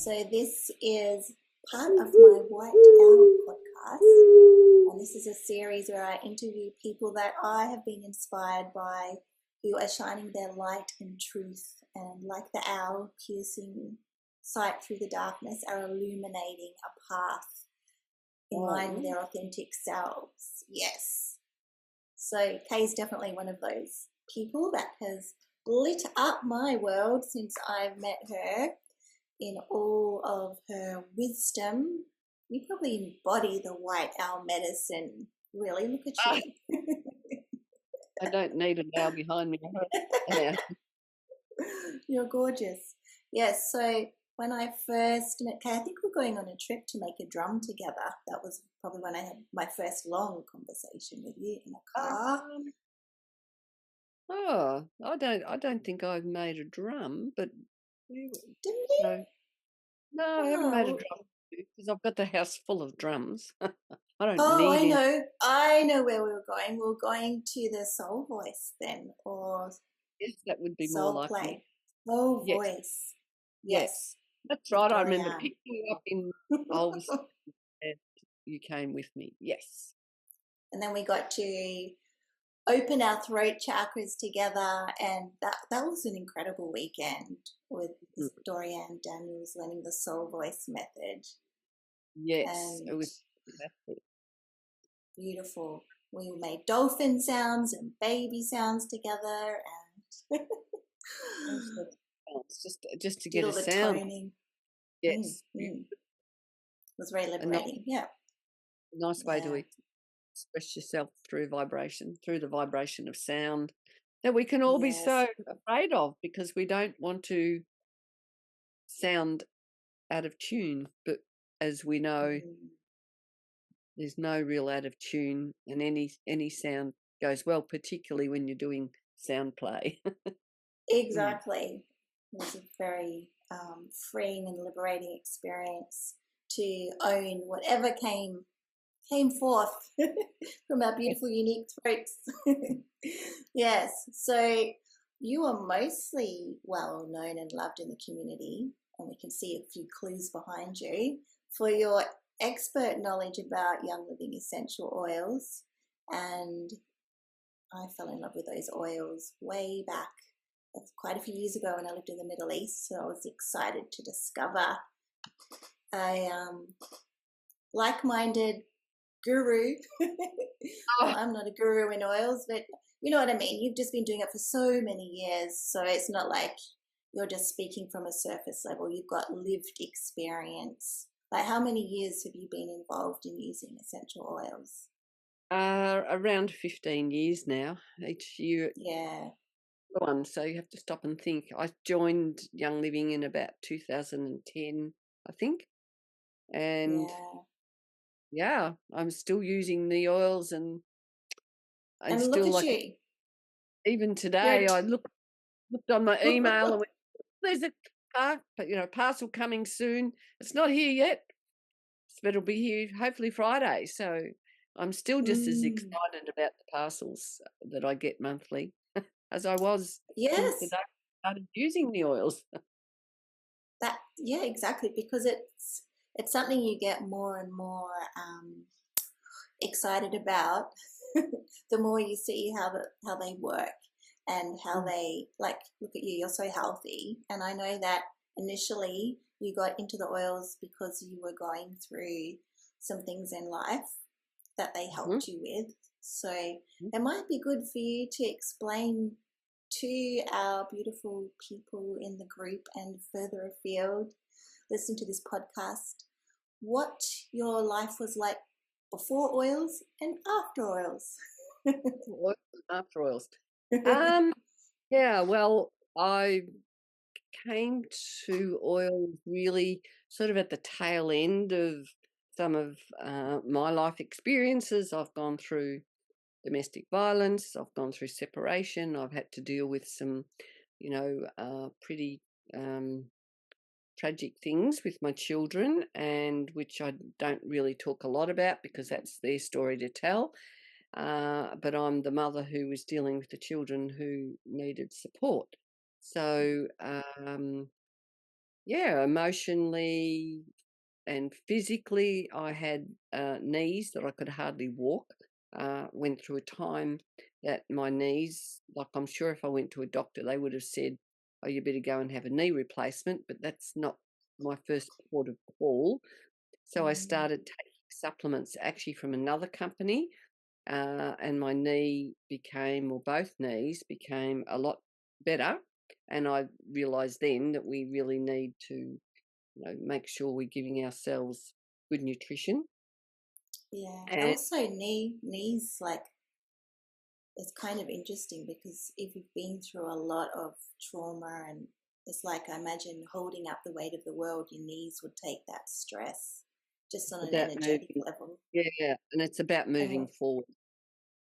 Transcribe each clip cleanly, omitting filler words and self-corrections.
So, this is part of my White Owl podcast, and this is a series where I interview people that I have been inspired by who are shining their light and truth, and like the owl, piercing sight through the darkness, are illuminating a path in line with their authentic selves. Yes. So, Kay is definitely one of those people that has lit up my world since I've met her in all of her wisdom. You probably embody the white owl medicine. Really, look at Ah, you. I don't need an owl behind me. Yeah. You're gorgeous. Yes, so when I first met Kay, I think we we're going on a trip to make a drum together. That was probably when I had my first long conversation with you in a car. Um, I don't think I've made a drum, but we- Didn't you? no, no, I haven't made a Oh, drum because I've got the house full of drums. I don't oh, need I any. know. I know where we were going. We were going to the Soul Voice then, or Yes, that would be more Soul like me. Play. Soul Yes, Voice. Yes, yes, that's with right. I remember Dorian. picking you up in Ulvis and you came with me. Yes. And then we got to open our throat chakras together, and that was an incredible weekend with Mm. Dorian Daniels learning the Soul Voice method, Yes, it and was fantastic. beautiful. We made dolphin sounds and baby sounds together, and All sorts of sounds, just to did get all a the sound. toning. Mm, Yes, mm. It was very a nice, liberating. Yeah, nice way to yeah, express yourself through vibration, through the vibration of sound that we can all be yes. so afraid of because we don't want to sound out of tune. But as we know, Mm. there's no real out of tune, and any sound goes well, particularly when you're doing sound play. Mm. Exactly. It was a very freeing and liberating experience to own whatever came forth from our beautiful, unique throats. Yes. So you are mostly well known and loved in the community, and we can see a few clues behind you for your expert knowledge about Young Living essential oils. And I fell in love with those oils way back. That's quite a few years ago when I lived in the Middle East. So I was excited to discover a like-minded guru. Oh, Well, I'm not a guru in oils, but you know what I mean. You've just been doing it for so many years, so it's not like you're just speaking from a surface level. You've got lived experience. Like, how many years have you been involved in using essential oils? around 15 years now. Each year Yeah, one, so you have to stop and think. I joined Young Living in about 2010, I think, and yeah. yeah, I'm still using the oils, and I And look still at like you. even You're today. I looked on my email and went, "There's a parcel coming soon. It's not here yet, but it'll be here hopefully Friday." So I'm still just as mm, excited about the parcels that I get monthly as I was since the yes. day I started using the oils. That yeah, exactly. Because it's something you get more and more excited about the more you see how they work and how Mm. they like look at you. You're so healthy, and I know that initially you got into the oils because you were going through some things in life that they Mhm. helped you with. So Mhm. it might be good for you to explain to our beautiful people in the group and further afield listen to this podcast what your life was like before oils and after oils. Oils and after oils. Um, yeah, well, I came to oil really sort of at the tail end of some of my life experiences. I've gone through domestic violence, I've gone through separation, I've had to deal with some, pretty um, tragic things with my children, and which I don't really talk a lot about because that's their story to tell. But I'm the mother who was dealing with the children who needed support. So yeah, emotionally and physically, I had knees that I could hardly walk. Went through a time that my knees, like I'm sure if I went to a doctor, they would have said, "Oh, you better go and have a knee replacement." But that's not my first port of call. So I Mm, started taking supplements actually from another company, and my knee became, or both knees became a lot better. And I realised then that we really need to, make sure we're giving ourselves good nutrition. yeah. And Also, knees, like, it's kind of interesting because if you've been through a lot of trauma, and it's like, I imagine holding up the weight of the world, your knees would take that stress just on it's an about energetic moving, level. yeah, and it's about And moving forward.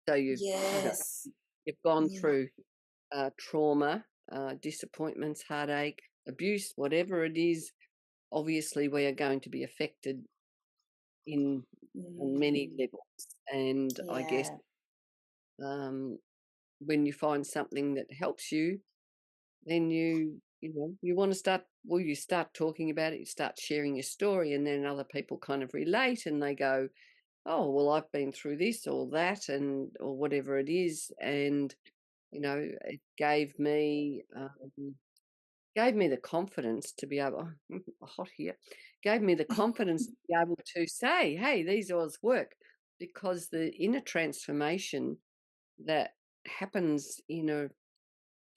So yes. you've gone Mm, through trauma, disappointments, heartache, abuse, whatever it is. Obviously, we are going to be affected in on many mm, levels, and I guess yeah. um, when you find something that helps you, then you want to start. Well, you start talking about it, you start sharing your story, and then other people kind of relate, and they go, "Oh, well, I've been through this or that, and or whatever it is," and it gave me the confidence to be able. Hot here, gave me the confidence to be able to say, "Hey, these oils work," because the inner transformation that happens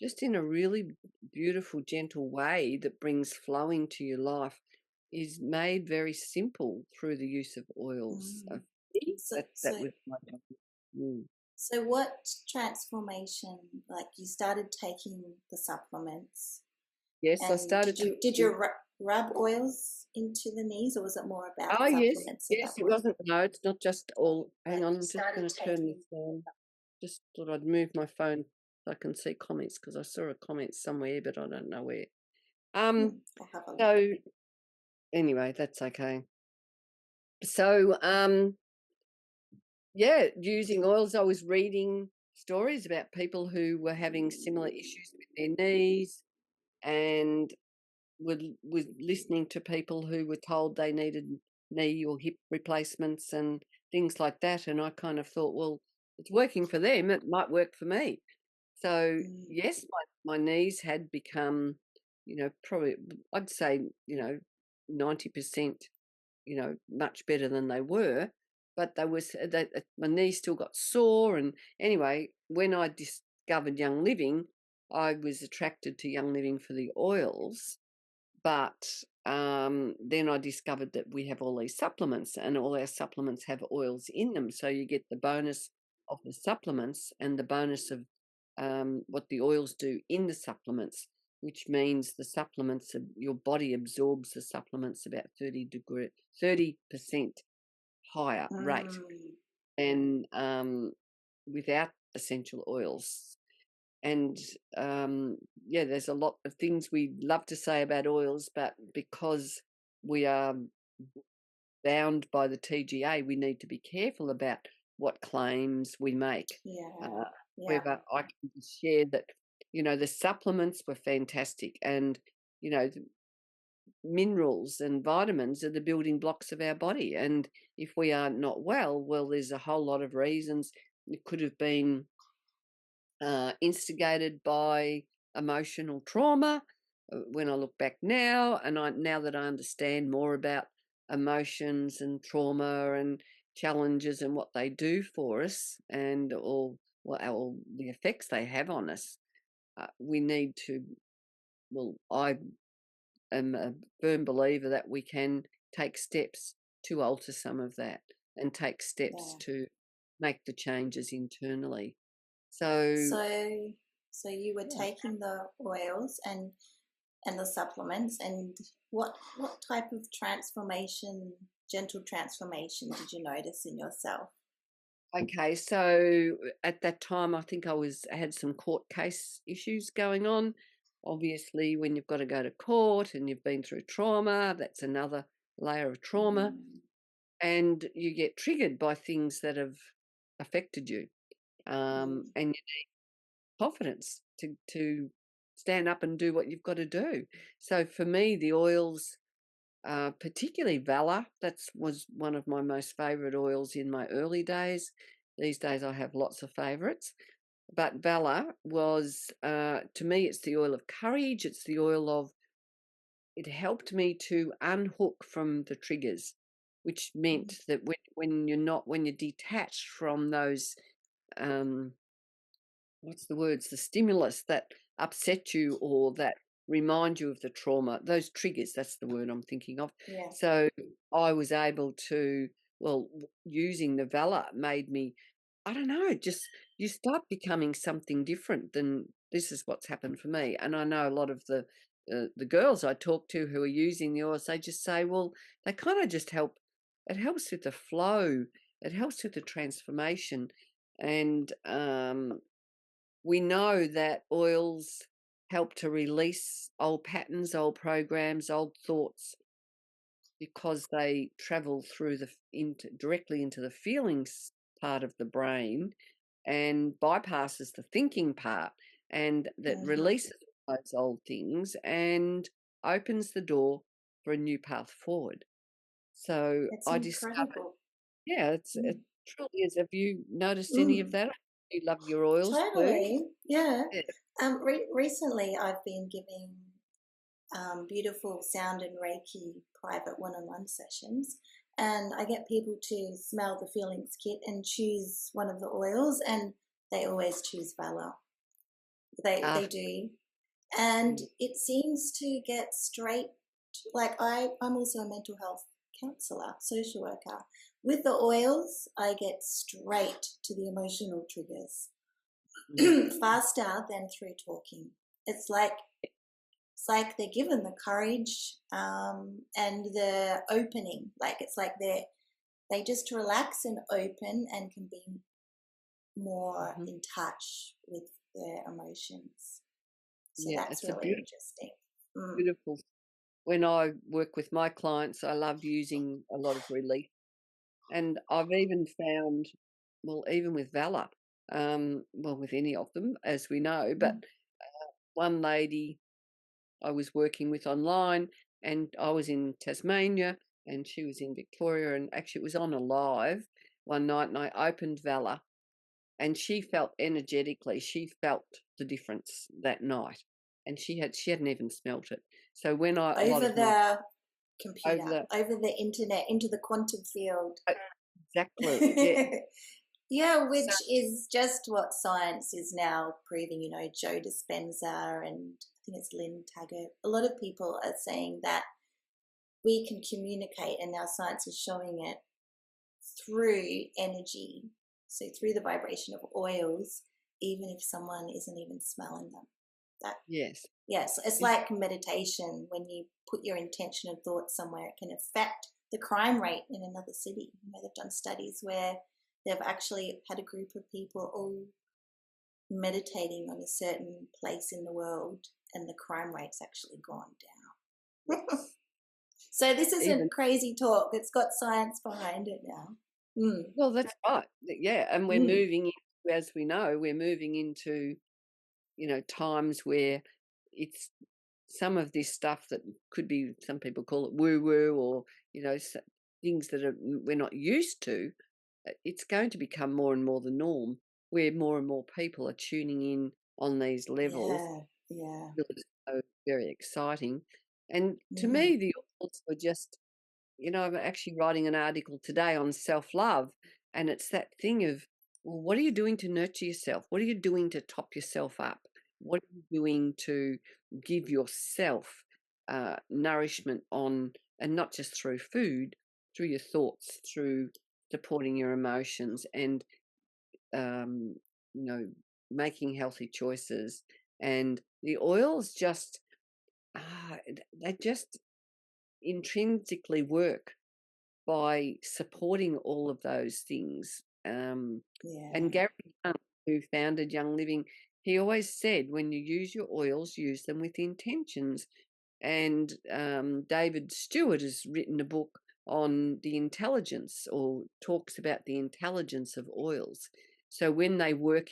just in a really beautiful, gentle way that brings flow into your life is made very simple through the use of oils. Mm. So, That so, was my mm. so what transformation, like, you started taking the supplements, Yes, I and started did taking. you rub oils into the knees, or was it more about Oh, the yes, supplements at yes, that it point? wasn't. No, it's not just all. Hang Like, on, you I'm just started going to turn this taking. down. Just thought I'd move my phone so I can see comments because I saw a comment somewhere, but I don't know where. Um. I'll have a look. So anyway, that's okay. So yeah, using oils. I was reading stories about people who were having similar issues with their knees, and was listening to people who were told they needed knee or hip replacements and things like that. And I kind of thought, well, it's working for them, it might work for me. So Mm, yes, my knees had become, probably I'd say, 90%, much better than they were. But they was that my knees still got sore. And anyway, when I discovered Young Living, I was attracted to Young Living for the oils, but then I discovered that we have all these supplements, and all our supplements have oils in them. So you get the bonus of the supplements and the bonus of what the oils do in the supplements, which means the supplements, your body absorbs the supplements about 30% higher rate mm, than without essential oils. And yeah, there's a lot of things we love to say about oils, but because we are bound by the TGA, we need to be careful about what claims we make. Uh, yeah, yeah. However, I can just share that the supplements were fantastic, and the minerals and vitamins are the building blocks of our body. And if we are not well, there's a whole lot of reasons. It could have been instigated by emotional trauma. When I look back now, and now that I understand more about emotions and trauma and challenges and what they do for us, and all the effects they have on us, we need to. Well, I am a firm believer that we can take steps to alter some of that and take steps Yeah. to make the changes internally. So So, so you were yeah. taking the oils and the supplements, and what type of transformation, gentle transformation, did you notice in yourself? Okay, so at that time, I think I had some court case issues going on. Obviously, when you've got to go to court and you've been through trauma, that's another layer of trauma, Mm, and you get triggered by things that have affected you, mm, and you need confidence to stand up and do what you've got to do. So for me, the oils, particularly Valor, that was one of my most favourite oils in my early days. These days I have lots of favourites. But Valor was, to me, it's the oil of courage. It's the oil of, it helped me to unhook from the triggers, which meant that when you're detached from those, um, what's the words, the stimulus that upset you or that remind you of the trauma, those triggers, that's the word I'm thinking of. Yeah. So I was able to, well, using the Valor made me, I don't know, just you start becoming something different than, this is what's happened for me. And I know a lot of the girls I talk to who are using the oils, they just say, well, they kind of just help. It helps with the flow. It helps with the transformation. And we know that oils help to release old patterns, old programs, old thoughts, because they travel through directly into the feelings part of the brain and bypasses the thinking part, and that releases those old things and opens the door for a new path forward. So It's I discovered, incredible. yeah, it Mm. truly is. Have you noticed any of Mm. that? You love your oils too? Totally. Yeah. Yeah. Recently, I've been giving beautiful sound and Reiki private one-on-one sessions, and I get people to smell the feelings kit and choose one of the oils, and they always choose Valor. They Ah, do, and mm, it seems to get straight. Like I'm also a mental health counselor, social worker. With the oils, I get straight to the emotional triggers mm. faster than through talking. It's like it's like they're given the courage and the opening. Like it's like they just relax and open and can be more Mhm. in touch with their emotions. So Yeah, that's it's a really beautiful, interesting. Mm. beautiful. When I work with my clients, I love using a lot of relief, and I've even found, well, even with Valor, well, with any of them, as we know, but Mm. one lady I was working with online, and I was in Tasmania, and she was in Victoria, and actually it was on a live one night, and I opened Valor, and she felt energetically, she felt the difference that night, and she hadn't even smelt it. So when a lot Over of my the over computer, the over the internet, into the quantum field. uh, exactly, yeah. Yeah, So which is just what science is now proving. You know, Joe Dispenza and I think it's Lynn Taggart. A lot of people are saying that we can communicate, and now science is showing it through energy. So through the vibration of oils, even if someone isn't even smelling them. That yes, yes, it's is like meditation. When you put your intention and thought somewhere, it can affect the crime rate in another city. You know, they've done studies where they've actually had a group of people all meditating on a certain place in the world, and the crime rate's actually gone down. yes. So this Even isn't crazy talk. It's got science behind it now. Mm, well, that's right. Yeah, and we're mm, moving into, as we know, we're moving into, times where it's some of this stuff that could be, some people call it woo woo, or things that we're not used to. It's going to become more and more the norm, where more and more people are tuning in on these levels. yeah, yeah. It's so very exciting. And to Mm, me, the oils were just, I'm actually writing an article today on self-love, and it's that thing of, well, what are you doing to nurture yourself? What are you doing to top yourself up? What are you doing to give yourself nourishment on, and not just through food, through your thoughts, through supporting your emotions, and um, you know, making healthy choices. And the oils just, they just intrinsically work by supporting all of those things. And yeah. Gary Hunt, who founded Young Living, he always said, when you use your oils, use them with intentions. And David Stewart has written a book on the intelligence, or talks about the intelligence of oils. So when they work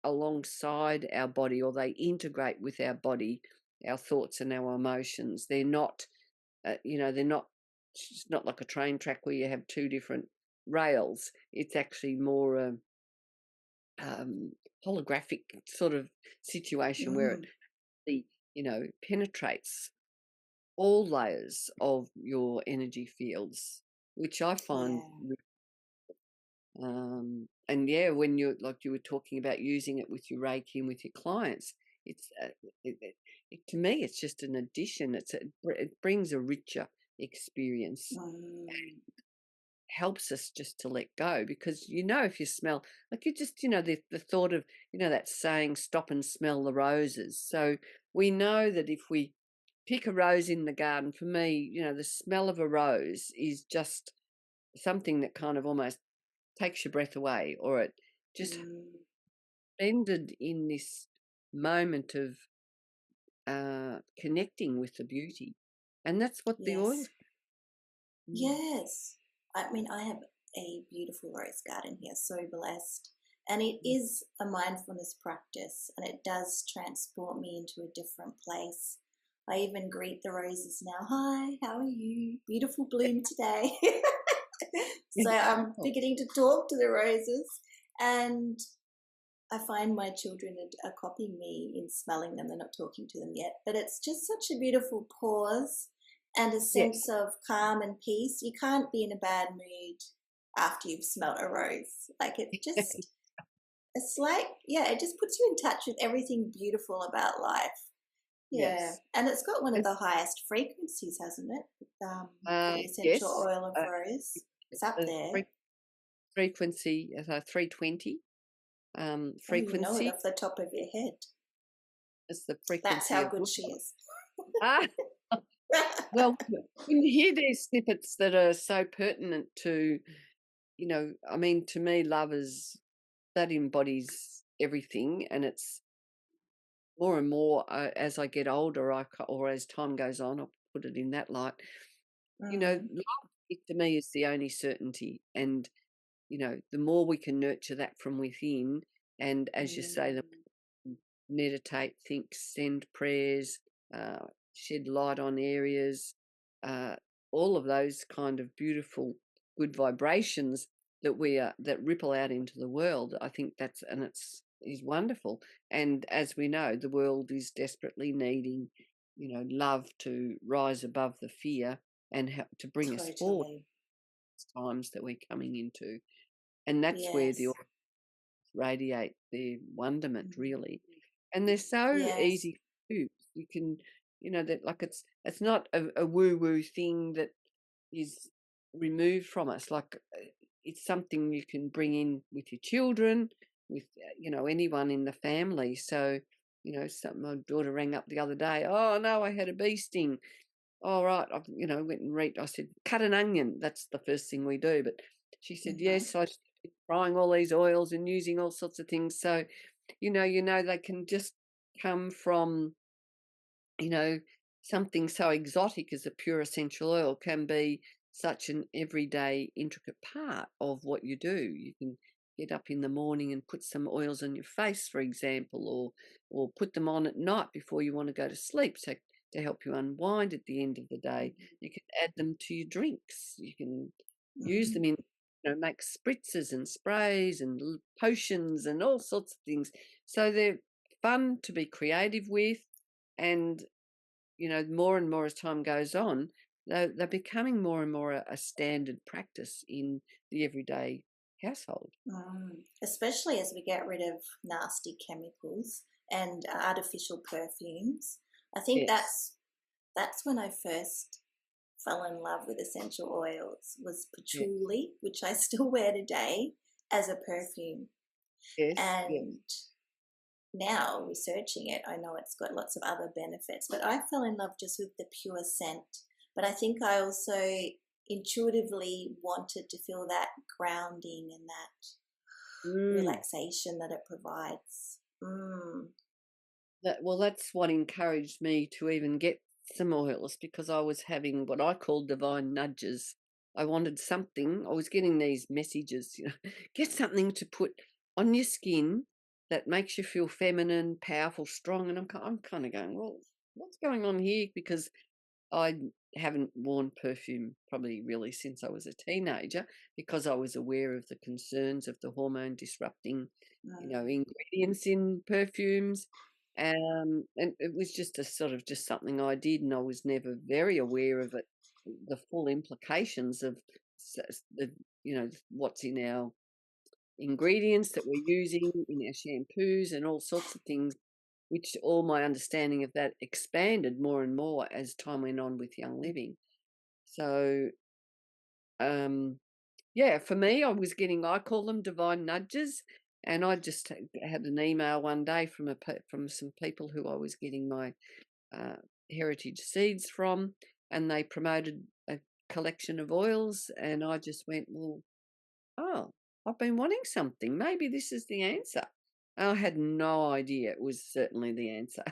alongside our body, or they integrate with our body, our thoughts and our emotions. They're not, they're not, it's not like a train track where you have two different rails. It's actually more um, holographic sort of situation where it Mm, the penetrates all layers of your energy fields, which I find. yeah. And yeah, when you're like you were talking about using it with your Reiki and with your clients, it's to me it's just an addition. It brings a richer experience, Mm, helps us just to let go, because if you smell, like, you just the thought of, that saying, stop and smell the roses. So we know that if we pick a rose in the garden, for me, the smell of a rose is just something that kind of almost takes your breath away, or it just mm, ended in this moment of connecting with the beauty. And that's what the oil. yes. Mm. Yes. I mean, I have a beautiful rose garden here, so blessed. And it Mm. is a mindfulness practice, and it does transport me into a different place. I even greet the roses now. Hi, how are you? Beautiful bloom today. So I'm Oh, beginning to talk to the roses, and I find my children are copying me in smelling them. They're not talking to them yet, but it's just such a beautiful pause and a yes. sense of calm and peace. You can't be in a bad mood after you've smelt a rose. Like it's like, yeah, it just puts you in touch with everything beautiful about life. Yeah. Yes. And it's got one of It's, the highest frequencies, hasn't it? The essential yes. oil of rose. It's up The there. frequency, 320 Oh, you know it frequency off the top of your head. is the That's frequency how of good wood. she is. Ah, well, when you hear these snippets that are so pertinent to, I mean, to me, love is that embodies everything, and it's more and more as I get older, or as time goes on, I'll put it in that light. Mm, Love to me is the only certainty, and the more we can nurture that from within, and as you say, the mm, meditate, think, send prayers, uh, shed light on areas, uh, all of those kind of beautiful, good vibrations that ripple out into the world. I think it's is wonderful. And as we know, the world is desperately needing, love to rise above the fear and help to bring us forward totally. times that we're coming into. And that's where the Yes. radiate their wonderment, Mm, really. And they're so yes. easy to use. You can, that, like, it's not a woo woo thing that is removed from us. Like, it's something you can bring in with your children, with anyone in the family. So, my daughter rang up the other day. Oh no, I had a bee sting. All right, I went and read. I said, cut an onion. That's the first thing we do. But she said, Mm-hmm. yes. I started trying all these oils and using all sorts of things. So, they can just come from, you know, something so exotic as a pure essential oil can be such an everyday intricate part of what you do. You can get up in the morning and put some oils on your face, for example, or put them on at night before you want to go to sleep, so to help you unwind at the end of the day. You can add them to your drinks. You can use Mm-hmm. them in, make spritzes and sprays and potions and all sorts of things. So they're fun to be creative with, and more and more as time goes on, they're becoming more and more a standard practice in the everyday household. Especially as we get rid of nasty chemicals and artificial perfumes. I think Yes, that's when I first fell in love with essential oils was yeah, patchouli, which I still wear today as a perfume. yes, yes, And now researching it, I know it's got lots of other benefits, but I fell in love just with the pure scent. But I think I also intuitively wanted to feel that grounding and that mm. relaxation that it provides. Mm. That's what encouraged me to even get some oils, because I was having what I call divine nudges. I wanted something. I was getting these messages, get something to put on your skin that makes you feel feminine, powerful, strong. And I'm kind of going, well, what's going on here? Because I haven't worn perfume probably really since I was a teenager, because I was aware of the concerns of the hormone disrupting, Mm. ingredients in perfumes. And it was just a sort of just something I did, and I was never very aware of it, the full implications of the, what's in our ingredients that we're using in our shampoos and all sorts of things, which all my understanding of that expanded more and more as time went on with Young Living. So, yeah, for me, I call them divine nudges. And I just had an email one day from some people who I was getting my uh, heritage seeds from, and they promoted a collection of oils, and I just went, well, oh, I've been wanting something. Maybe this is the answer. I had no idea it was certainly the answer.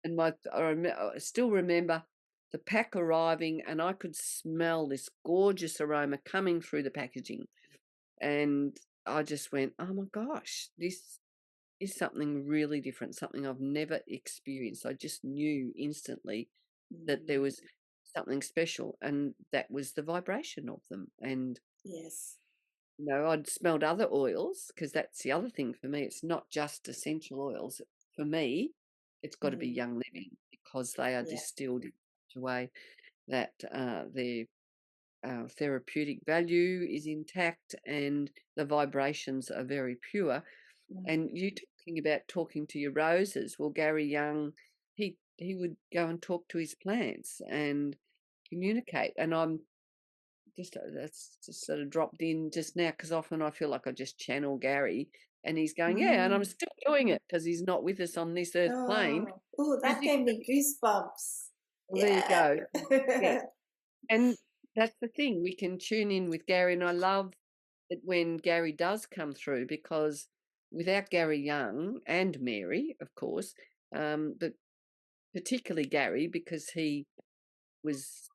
And I still remember the pack arriving, and I could smell this gorgeous aroma coming through the packaging. And I just went, oh my gosh, this is something really different, something I've never experienced. I just knew instantly that there Mm. was something special, and that was the vibration of them. And Yes. I'd smelled other oils, because that's the other thing for me. It's not just essential oils. For me, it's got to be Mm. Young Living, because they are Yeah. distilled in such a way that their therapeutic value is intact and the vibrations are very pure. And Mm. you talking about talking to your roses. Well, Gary Young, he would go and talk to his plants and communicate. And I'm that's just sort of dropped in just now, because often I feel like I just channel Gary, and he's going, yeah, and I'm Mm. still doing it because he's not with us on this earth plane. Oh, that Physically. gave me goosebumps. Well, there you Yeah. go. Yeah, and that's the thing. We can tune in with Gary, and I love it when Gary does come through, because without Gary Young and Mary, of course, but particularly Gary, because was,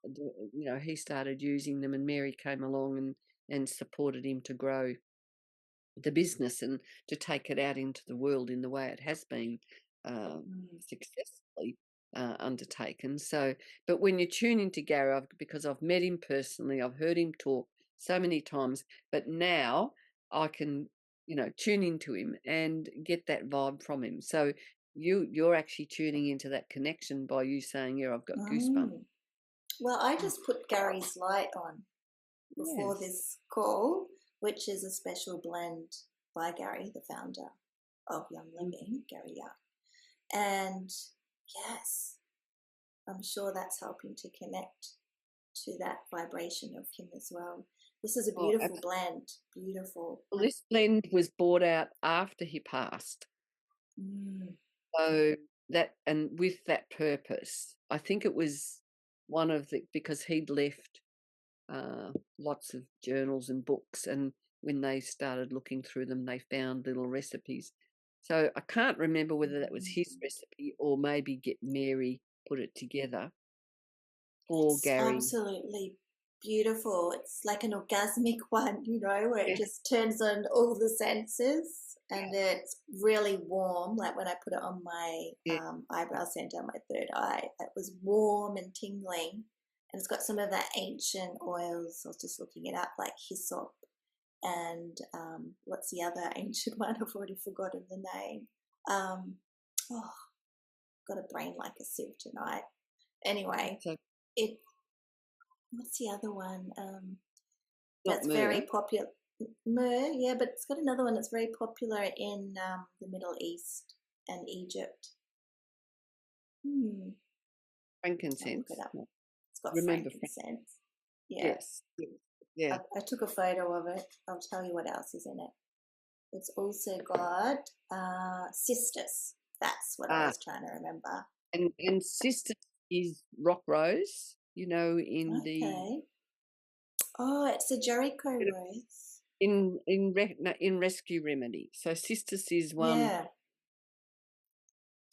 he started using them, and Mary came along and supported him to grow the business and to take it out into the world in the way it has been Mm. successfully undertaken. So, but when you tune into Gary, because I've met him personally, I've heard him talk so many times, but now I can, tune into him and get that vibe from him. So you're actually tuning into that connection by you saying, yeah, I've got goosebumps. Mm. Well, I just put Gary's light on before Yes. this call, which is a special blend by Gary, the founder of Young Mhm. Living, Gary Young. And yes, I'm sure that's helping to connect to that vibration of him as well. This is a Oh, beautiful blend. Beautiful. well, this blend was bought out after he passed. Mm. So and with that purpose, I think it was one of because he'd left lots of journals and books, and when they started looking through them, they found little recipes. So I can't remember whether that was his Mm. recipe or maybe get Mary put it together for It's Gary. absolutely beautiful. It's like an orgasmic one, where it Yeah, just turns on all the senses, and it's really warm. Like when I put it on my yeah, eyebrow center, my third eye, it was warm and tingling. And it's got some of that ancient oils. I was just looking it up, like hyssop. And what's the other ancient one? I've already forgotten the name. Um, oh, got a brain like a sieve tonight. Anyway, so it what's the other one? not That's very myrrh, popular. Myrrh, yeah, but it's got another one that's very popular in the Middle East and Egypt. Hmm, I'll look it frankincense. up. No, It's got remember, frankincense. Yeah, yes, yes, yeah. I took a photo of it. I'll tell you what else is in it. It's also got cistus. That's what I Ah, was trying to remember. and sister is rock rose. In the Okay. Oh, it's a Jericho rose. in rescue remedy. So sisters is one Yeah.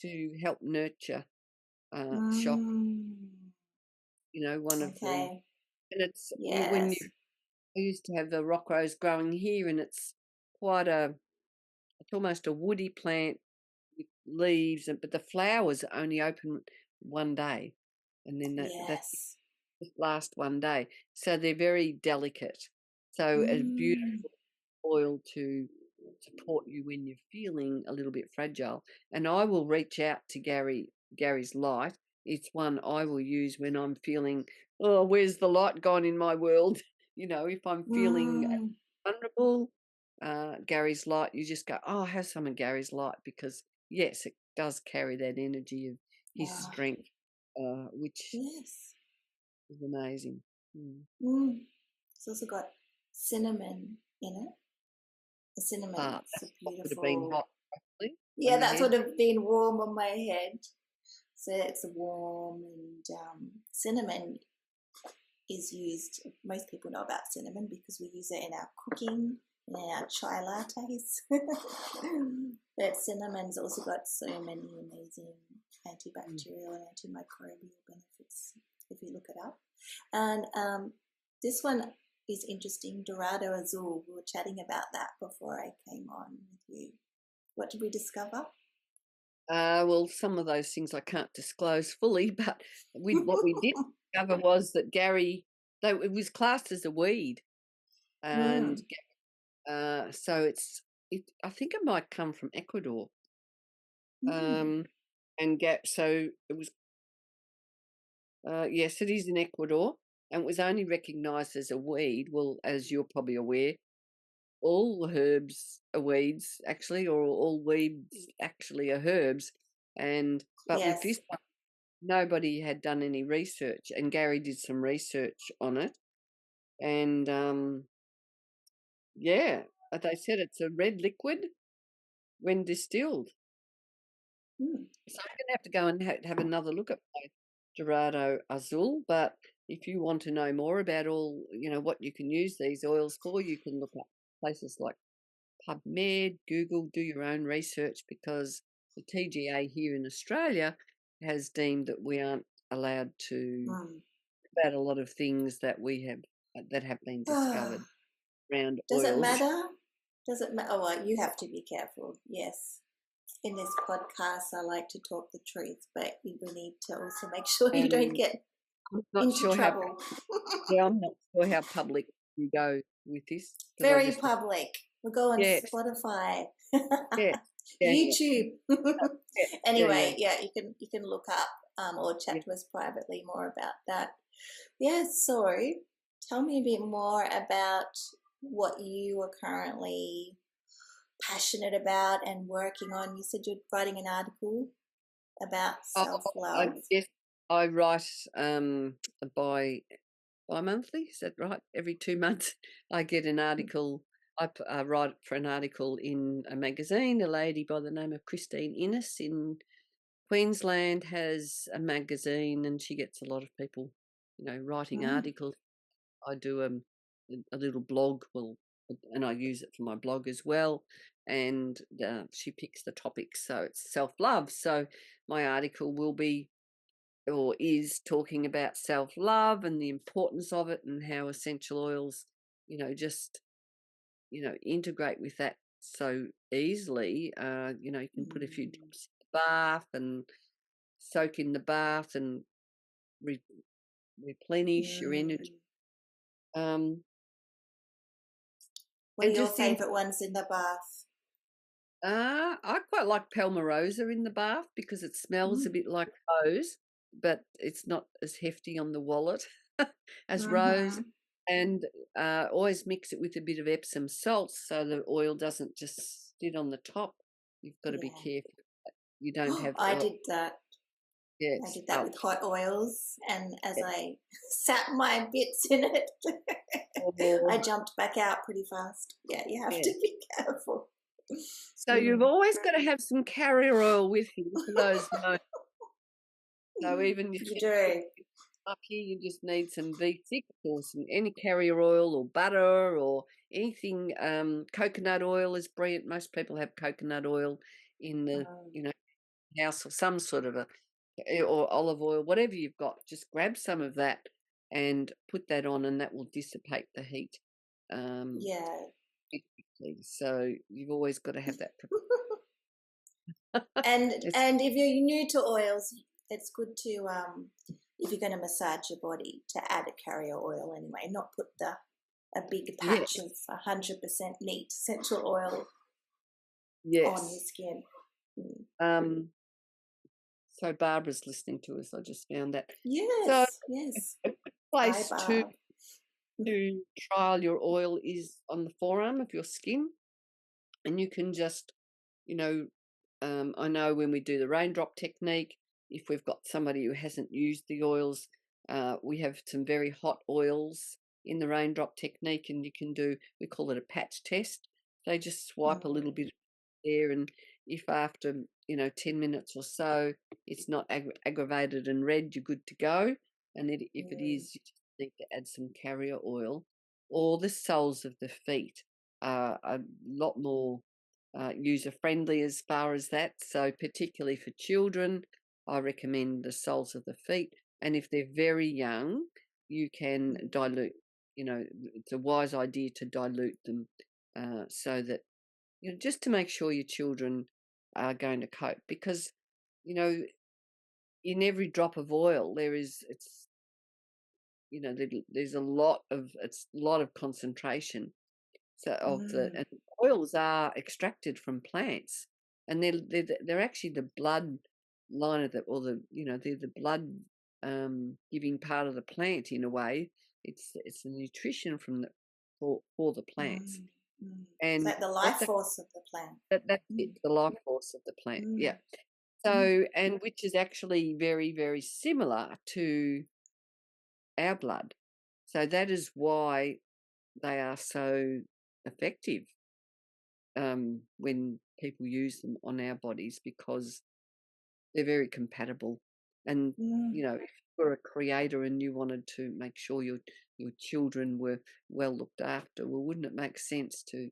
to help nurture shock. Mm, One of the okay. and it's when you Yes. I used to have the rock rose growing here, and it's quite a it's almost a woody plant with leaves, but the flowers only open one day, and then that Yes. just last one day. So they're very delicate. So a Mm. beautiful oil to support you when you're feeling a little bit fragile. And I will reach out to Gary's light. It's one I will use when I'm feeling, oh, where's the light gone in my world? If I'm feeling Mm. vulnerable, Gary's light, you just go, oh, have some of Gary's light, because yes, it does carry that energy of his Ah, strength, which yes. is amazing. Mm. Mm. It's also got cinnamon in it. The cinnamon, it's a What would have been beautiful. hot, probably, Yeah, on your that's head. would have been warm on my head. So it's warm, and cinnamon is used. Most people know about cinnamon because we use it in our cooking and in our chai lattes. But cinnamon's also got so many amazing Mm. antibacterial and antimicrobial benefits if you look it up. And this one is interesting, Dorado Azul. We were chatting about that before I came on with you. What did we discover? Well, some of those things I can't disclose fully, but what we did discover was that Gary, though it was classed as a weed, and Mm. so I think it might come from Ecuador. Mm. Um, so it was, yes, it is in Ecuador, and it was only recognised as a weed. Well, as you're probably aware, all herbs are weeds actually, or all weeds actually are herbs. But with Yes. this one, nobody had done any research, and Gary did some research on it, and yeah, they said it's a red liquid when distilled. Mm. So I'm going to have to go and have another look at my Dorado Azul. But if you want to know more about what you can use these oils for, you can look up places like PubMed, Google, do your own research, because the TGA here in Australia has deemed that we aren't allowed to Mm. about a lot of things that have been discovered around Does it oils. matter? Does it matter? Oh, well, you have to be careful. Yes. In this podcast, I like to talk the truth, but we need to also make sure you don't And get I'm not into sure how trouble. yeah, I'm not sure how public you go with this, because I Very just public. We'll go on yes, Spotify, yeah, yeah, YouTube. yeah, yeah, yeah, Anyway, yeah, you can look up or yeah. chat to us privately more about that. Yeah, so tell me a bit more about what you are currently passionate about and working on. You said you're writing an article about Oh, self love. yes, I write by bi-monthly. Is that right? Every 2 months, I get an article. I write for an article in a magazine. A lady by the name of Christine Innes in Queensland has a magazine, and she gets a lot of people, writing Mm. articles. I do a little blog, well, and I use it for my blog as well. And she picks the topics, so it's self love. So my article will be or is talking about self love and the importance of it, and how essential oils, just integrate with that so easily. You can put a few Mm. drops in the bath and soak in the bath and re- replenish your energy. Mm. Um, What are and your just the favorite ones in the bath? I quite like Palmarosa in the bath because it smells a Mm. bit like rose, but it's not as hefty on the wallet as rose. Mm-hmm. And always mix it with a bit of Epsom salt so the oil doesn't just sit on the top. You've got to be Yeah. careful. You don't have I oil. did that. I Yes. did that Oh, with hot oils, and as yeah. I sat my bits in it, Oh, I jumped back out pretty fast. Yeah, you have yeah. to be careful. So you've Mm. always got to have some carrier oil with you for those moments. So even if You you do. up here, you just need some V6 or any carrier oil or butter or anything. Coconut oil is brilliant. Most people have coconut oil in the Mm. house, or some sort of or olive oil, whatever you've got. Just grab some of that and put that on, and that will dissipate the heat. Um, Yeah. quickly. So you've always got to have that. And It's and if you're new to oils, it's good to if you're going to massage your body to add a carrier oil anyway, not put a big patch yes, of 100% neat essential oil on your yes. skin. Mm. Um, so Barbara's listening to us. I just found that. So Yes, yes. a good Hi, place Barb. to trial your oil is on the forearm of your skin, and you can just, you know, I know when we do the raindrop technique, if we've got somebody who hasn't used the oils, we have some very hot oils in the raindrop technique, and you can do, we call it a patch test. They just swipe a little Mm, bit there, and if after 10 minutes or so it's not aggravated and red, you're good to go. And if it mm, is, you just need to add some carrier oil, or the soles of the feet are a lot more user friendly as far as that. So, particularly for children, I recommend the soles of the feet. And if they're very young, you can mm, dilute. It's a wise idea to dilute them so that, just to make sure your children are going to cope. Because, you know, in every drop of oil, there's a lot of concentration. So mm, and oils are extracted from plants, and they're actually the blood line of the, or they're the blood giving part of the plant in a way. It's the nutrition from for the plants, mm, mm. It's and like the life force of the plant. that's it, Mm, the life force of the plant. mm, Yeah. mm, So, and which is actually very, very similar to our blood. So that is why they are so effective when people use them on our bodies, because they're very compatible. And mm. if you're a creator and you wanted to make sure your children were well looked after, well, wouldn't it make sense to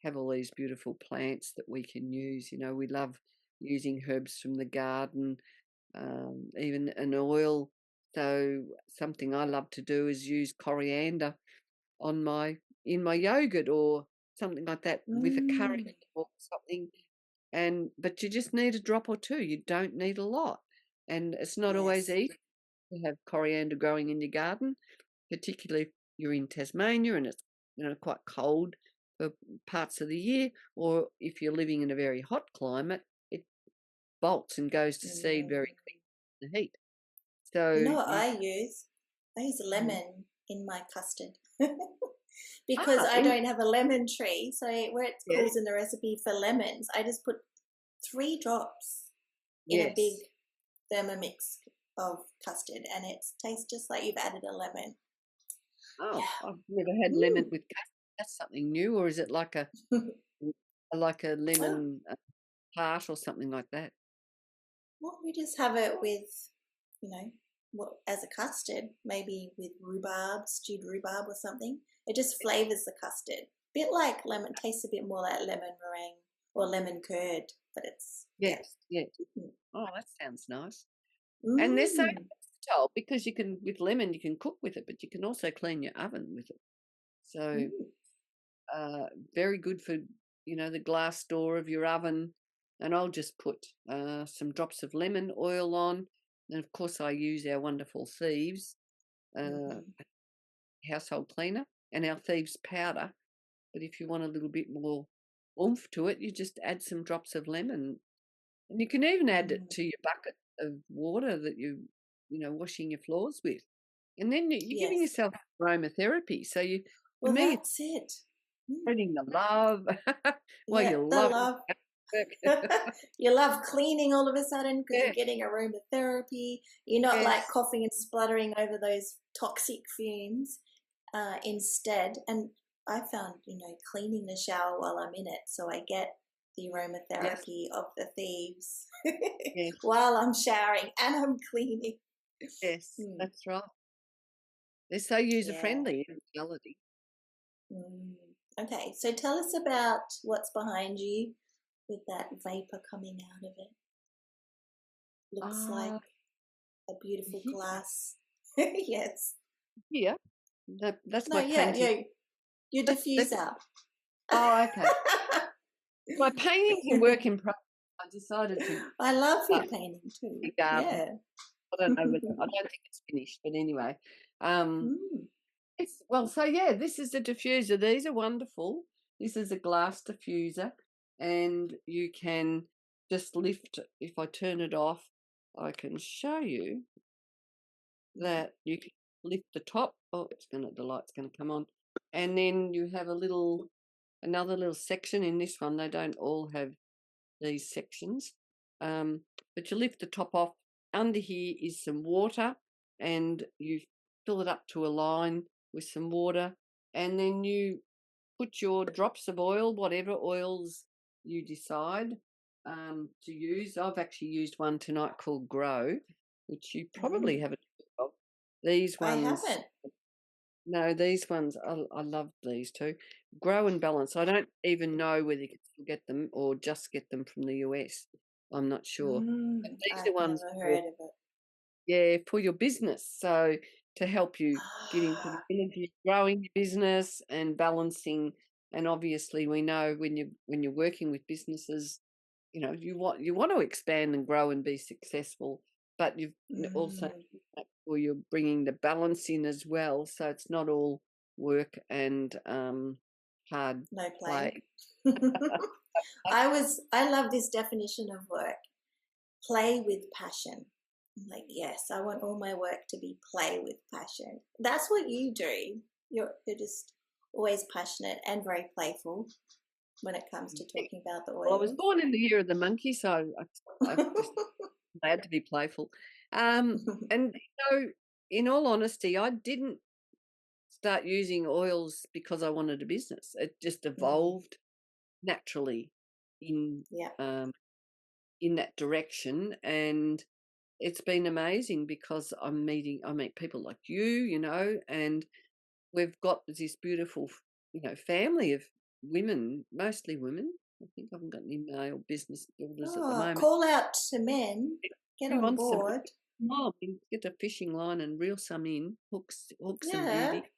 have all these beautiful plants that we can use? We love using herbs from the garden, even an oil. So something I love to do is use coriander on in my yogurt or something like that, with a curry Mm. or something. But you just need a drop or two. You don't need a lot. And it's not always Yes. easy to have coriander growing in your garden, particularly if you're in Tasmania and it's quite cold for parts of the year, or if you're living in a very hot climate, it bolts and goes to seed Mm. very quick in the heat. You So know what you I use? I use Mhm. lemon in my custard because ah I in don't have a lemon tree. So where it yeah calls in the recipe for lemons, I just put 3 drops in a big yes. Thermomix of custard, and it tastes just like you've added a lemon. Oh, Yeah. I've never had lemon Mm. with custard. That's something new, or is it like a Oh, lemon tart or something like that? well, we just have it with, you know, what as a custard, maybe with rhubarb, stewed rhubarb or something. It just flavors the custard. Bit like lemon, tastes a bit more like lemon meringue or lemon curd, but it's yeah. Yes, yes. Mm. Oh, that sounds nice. And they're so Mm. versatile because with lemon, you can cook with it, but you can also clean your oven with it. So, Mm. uh, very good for, the glass door of your oven. And I'll just put some drops of lemon oil on. And of course, I use our wonderful Thieves uh, Mm-hmm. household cleaner and our Thieves powder. But if you want a little bit more oomph to it, you just add some drops of lemon. And you can even add it Mm. to your bucket of water that washing your floors with. And then you're giving Yes. yourself aromatherapy. So to Well, me, it's that's it. Mm. spreading the love. Well, Yeah, you the love love. work. You love cleaning all of a sudden because you're Yes, getting aromatherapy. You're not like yes, coughing and spluttering over those toxic fumes instead. And I found, cleaning the shower while I'm in it, so I get the yes, aromatherapy of the thieves yes, while I'm showering and I'm cleaning. yes, Hmm. that's right. They're so user Yeah. friendly in reality. Mm. Okay, so tell us about what's behind you with that vapor coming out of it. Looks like Ah, a beautiful yeah, glass. Yes. yeah. That's No, my yeah, painting. yeah. Your That's diffuser. Oh, okay. My painting's a work in progress. I decided to I love your start painting too. a garden. Yeah. I don't know whether I don't think it's finished, but anyway. Um, Mm. it's well, so yeah, this is the diffuser. These are wonderful. This is a glass diffuser, and you can just lift. If I turn it off, I can show you that you can lift the top. Oh, the light's gonna come on, and then you have another little section in this one. They don't all have these sections, but you lift the top off. Under here is some water, and you fill it up to a line with some water, and then you put your drops of oil, whatever oils you decide to use. I've actually used one tonight called Grow, which you probably Mm. haven't heard of. These I ones, haven't. no, these ones, I love these too. Grow and Balance. I don't even know whether you can still get them or just get them from the US. I'm not sure. But these I've are ones never for, heard of it. yeah, for your business. So to help you get into the Ah, village, growing your business and balancing. And obviously, we know when you're working with businesses, you want to expand and grow and be successful, but you've also mm, make sure you're bringing the balance in as well, so it's not all work and hard no play. play. I love this definition of work. Play with passion. I'm like, yes, I want all my work to be play with passion. That's what you do. You're just always passionate and very playful when it comes to talking about the Well, I was oils. born in the year of the monkey, so I just had to be playful. And in all honesty, I didn't start using oils because I wanted a business. It just Mm, evolved naturally in yeah. um, in that direction, and it's been amazing because I meet people like you, and we've got this beautiful, family of women, mostly women. I think I haven't got any male business builders at the Oh, moment. call out to men. Get Who on wants to board. get a fishing line and reel some in, hooks and Yeah. beauty.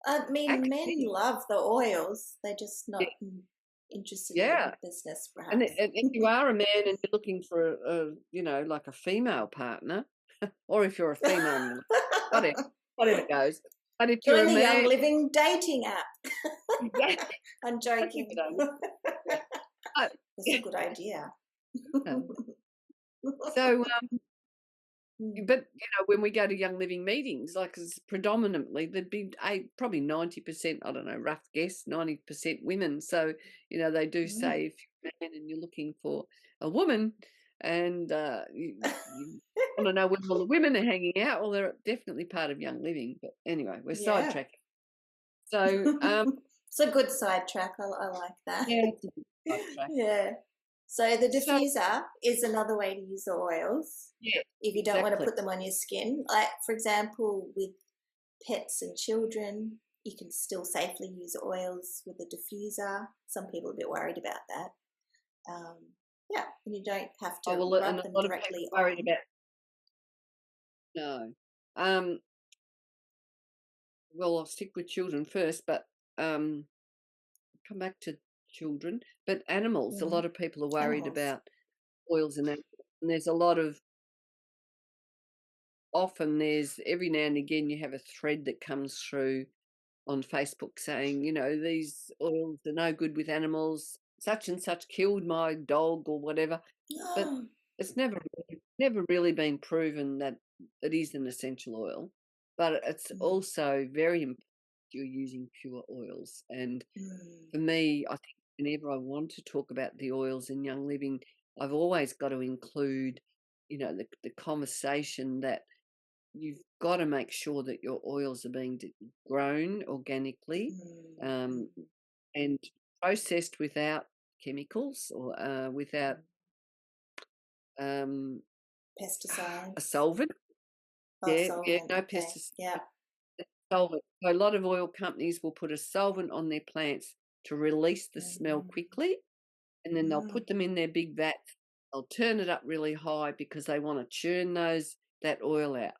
I mean, men Actually, love the oils. They're just yeah, not interested in yeah. the business, And perhaps. if you are a man and you're looking for like a female partner, or if you're a female, whatever, whatever goes. But if you're Join a the Young man, Living dating app. yeah, I'm don't give joking. it over. But, That's a good idea. so, Mm, but when we go to Young Living meetings, like it's predominantly there'd be probably 90%, I don't know, rough guess, 90% women. So they do mm. say if you're a man and you're looking for a woman, and you want to know where all the women are hanging out, well, they're definitely part of Young Living. But anyway, we're Yeah. sidetracking. So It's a good sidetrack. I like that. yeah, it's a good sidetrack. Yeah. So the So diffuser is another way to use the oils yeah, if you don't want to exactly. put them on your skin. Like, for example, with pets and children, you can still safely use oils with a diffuser. Some people are a bit worried about that. Um, yeah, and you don't have Oh to well, and rub a them lot of people directly are worried on. about no. Um, well, I'll stick with children first, but um, come back to children. But animals, a Mm. lot of people are worried Animals. about oils and animals. And there's a lot of often there's every now and again you have a thread that comes through on Facebook saying, these oils are no good with animals. Such and such killed my dog or whatever. But it's never really been proven that it is an essential oil. But it's Mm, also very important you're using pure oils. And mm, for me, I think whenever I want to talk about the oils in Young Living, I've always got to include, the conversation that you've got to make sure that your oils are being grown organically, mm, um, mm, and processed without chemicals or without mm. um, a Pesticides. solvent. Oh, Yeah, yeah, solvent. no Okay. pesticides. Yeah. Solvent. So a lot of oil companies will put a solvent on their plants to release the smell Mm, quickly, and then they'll mm, put them in their big vats. They'll turn it up really high because they want to churn that oil out,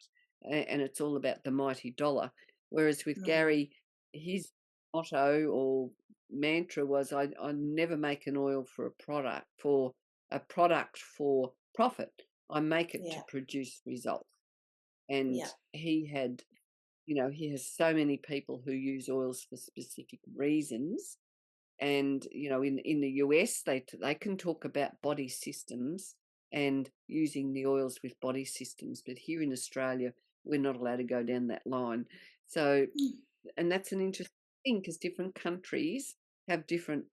and it's all about the mighty dollar. Whereas with mm, Gary, his motto or mantra was I never make an oil for a product for profit. I make it to Yeah. produce results. And Yeah. he has so many people who use oils for specific reasons. And in the US, they can talk about body systems and using the oils with body systems, but here in Australia, we're not allowed to go down that line. So, Mm. and that's an interesting thing because different countries have different.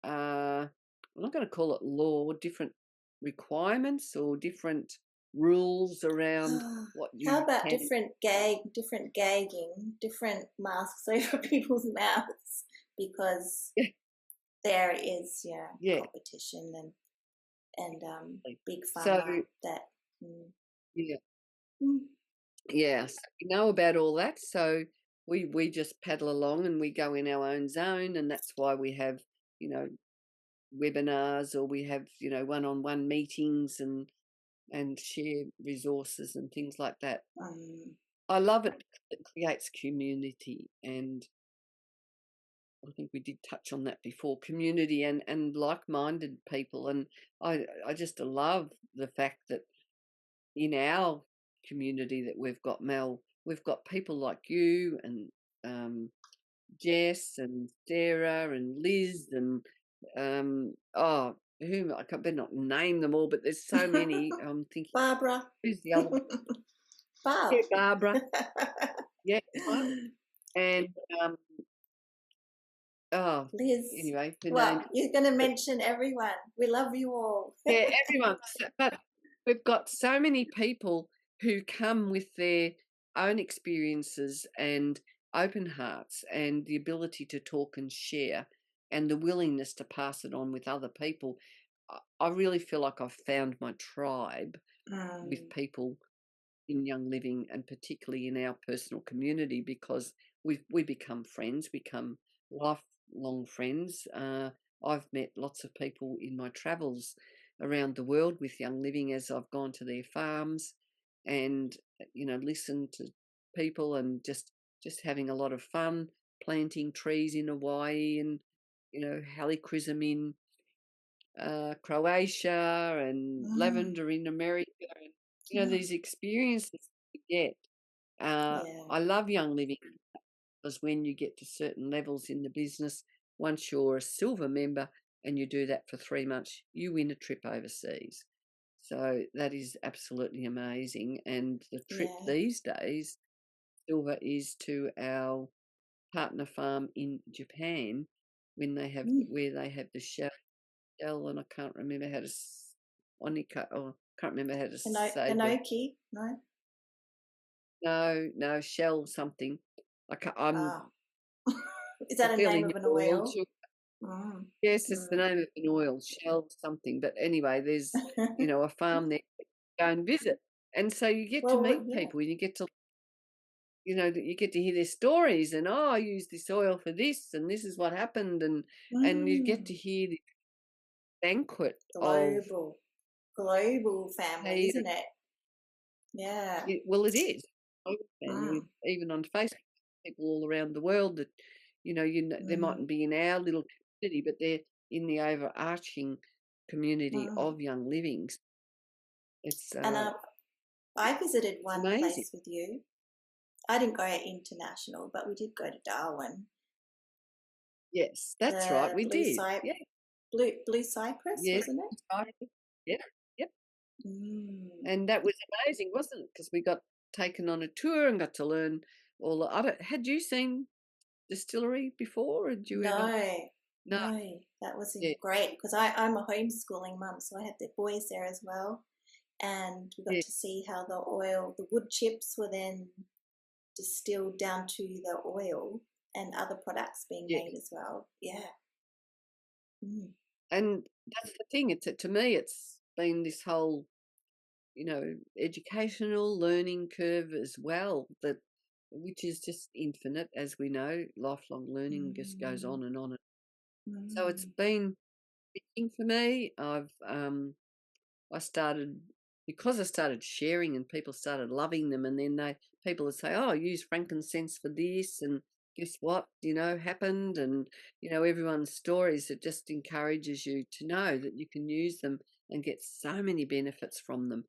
I'm not going to call it law, different requirements or different rules around what How you about can. different gagging, different masks over people's mouths because Yeah, there is, yeah, yeah. competition and big So pharma that. Mm, yeah, mm, yeah. So we know about all that. So we just paddle along and we go in our own zone, and that's why we have you know webinars or we have one-on-one meetings and share resources and things like that. mm, I love it. It creates community, and I think we did touch on that before, community and like-minded people. And I just love the fact that in our community that we've got, Mel, we've got people like you and Jess and Sarah and Liz and whom I better not name them all, but there's so many. I'm thinking, Barbara. who's the other one? Barb. Yeah, Barbara. Yeah, right. And oh, Liz. anyway, her name. Well, you're going to mention everyone. We love you all. Yeah, everyone. But we've got so many people who come with their own experiences and open hearts and the ability to talk and share and the willingness to pass it on with other people. I really feel like I've found my tribe with Mm, people in Young Living and particularly in our personal community because we become friends, become lifelong friends. I've met lots of people in my travels around the world with Young Living as I've gone to their farms and listened to people and just having a lot of fun planting trees in Hawaii and helichrysum in Croatia and mm, lavender in America and yeah. these experiences you get. Yeah. I love Young Living because when you get to certain levels in the business, once you're a silver member and you do that for 3 months, you win a trip overseas. So that is absolutely amazing. And the trip Yeah. these days, silver, is to our partner farm in Japan when they have Mm. where they have the shell, and I can't remember how to onika, or can't remember how to say the Enoki, no? no shell something. Ah. Is I'm that a fairly name new of an to oil. oil? Mm. Yes, it's the Mm. name of an oil, shell something. But anyway, there's a farm there. Go and visit, and so you get to Well, meet yeah. people, and you get to hear their stories, and I use this oil for this, and this is what happened, and you get Mm. to hear the banquet of Global. Global family, hey, isn't it? Yeah. well, it is. And Mm. even on Facebook, people all around the world that they Mm. mightn't be in our little community, but they're in the overarching community Mm. of Young Livings. It's And I visited it's one amazing. place with you. I didn't go international, but we did go to Darwin. Yes, that's right. The We did. Yeah. Blue Cypress, Yes. wasn't it? Right. Yep. Yep. Mm. And that was amazing, wasn't it? Because we got taken on a tour and got to learn all the other. Had you seen distillery before, or did you ever? No, No. no, that was Yeah. great because I'm a homeschooling mum, so I had the boys there as well, and we got Yeah. to see how the wood chips were then distilled down to the oil and other products being Yeah. made as well. Yeah. Mm. And that's the thing. To me, it's been this whole educational learning curve as well that which is just infinite, as we know. Lifelong learning just goes Mm. on and on. So it's Mm. been a thing for me. I started because I started sharing and people started loving them, and then people would say, "Oh, use frankincense for this," guess what, happened, and, everyone's stories. It just encourages you to know that you can use them and get so many benefits from them,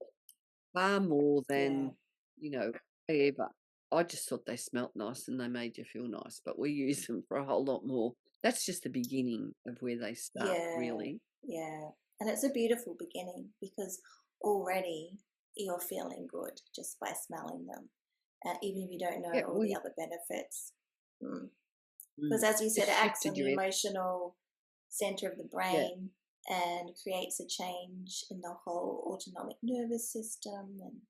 far more Yeah. than, ever. I just thought they smelt nice and they made you feel nice, but we use them for a whole lot more. That's just the beginning of where they start, Yeah. really. Yeah. And it's a beautiful beginning because already you're feeling good just by smelling them, even if you don't know Yeah, all the other benefits. Because, as you said, it's it acts on shifted the your, emotional center of the yeah, brain and creates a change in the whole autonomic nervous system. And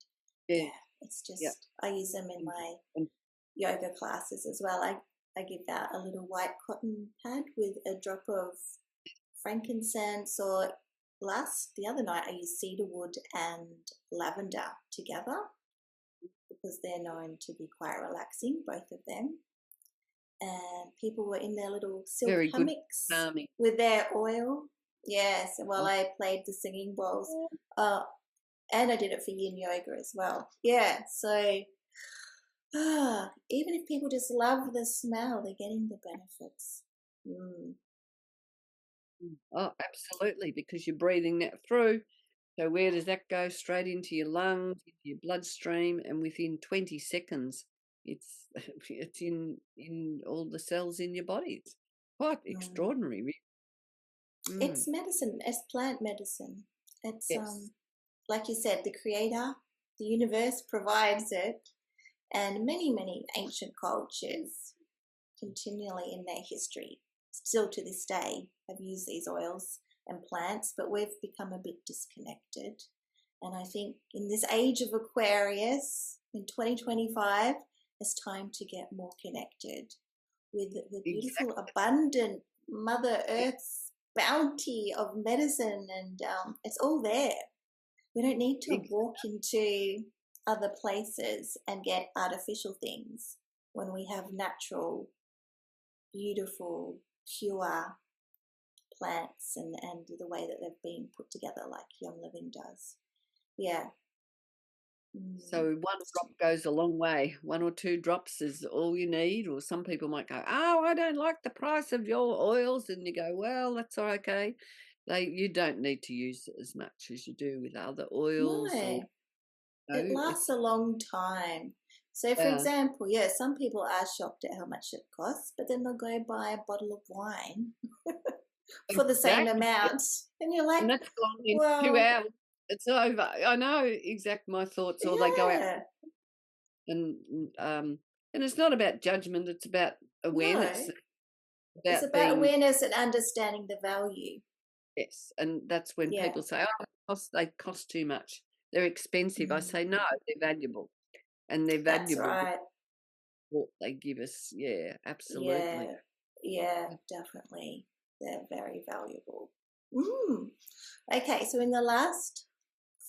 yeah, yeah, it's yeah. just, I use them in my And yoga classes as well. I give out a little white cotton pad with a drop of frankincense, or the other night I used cedarwood and lavender together because they're known to be quite relaxing, both of them. And people were in their little silk very good, hammocks calming. with their oil. Yes, while Oh, I played the singing bowls. Uh, and I did it for yin yoga as well. Yeah, so even if people just love the smell, they're getting the benefits. Mm. oh, absolutely, because you're breathing that through. So where does that go? Straight into your lungs, into your bloodstream, and within 20 seconds, it's it's in all the cells in your body. It's quite Mm. extraordinary, really. Mm, It's medicine. It's plant medicine. It's yes, like you said, the creator, the universe provides it, and many ancient cultures continually in their history, still to this day, have used these oils and plants, but we've become a bit disconnected. And I think in this age of Aquarius in 2025, it's time to get more connected with the beautiful, exactly. abundant Mother Earth's bounty of medicine, and it's all there. We don't need to walk into other places and get artificial things when we have natural, beautiful, pure plants, and the way that they've been put together, like Young Living does. Yeah. So Mm. one drop goes a long way. One or two drops is all you need. Or some people might go, "Oh, I don't like the price of your oils," and you go, "Well, that's okay." You don't need to use as much as you do with other oils, or No, it lasts it's a long time. So, for yeah, example, yeah, some people are shocked at how much it costs, but then they'll go buy a bottle of wine for the same exactly, amount. And you're like, and that's gone in two well, hours. It's over. I know exact my thoughts. Or they go out yeah, and and it's not about judgment. It's about awareness. no. It's About about being awareness and understanding the value. yes, and that's when Yeah, people say, "Oh, they cost too much. They're expensive." I mm, say, "No, they're valuable, and they're that's valuable because right. of what they give us." Yeah, absolutely. Yeah, yeah, definitely. They're very valuable. Mm. Okay, so in the last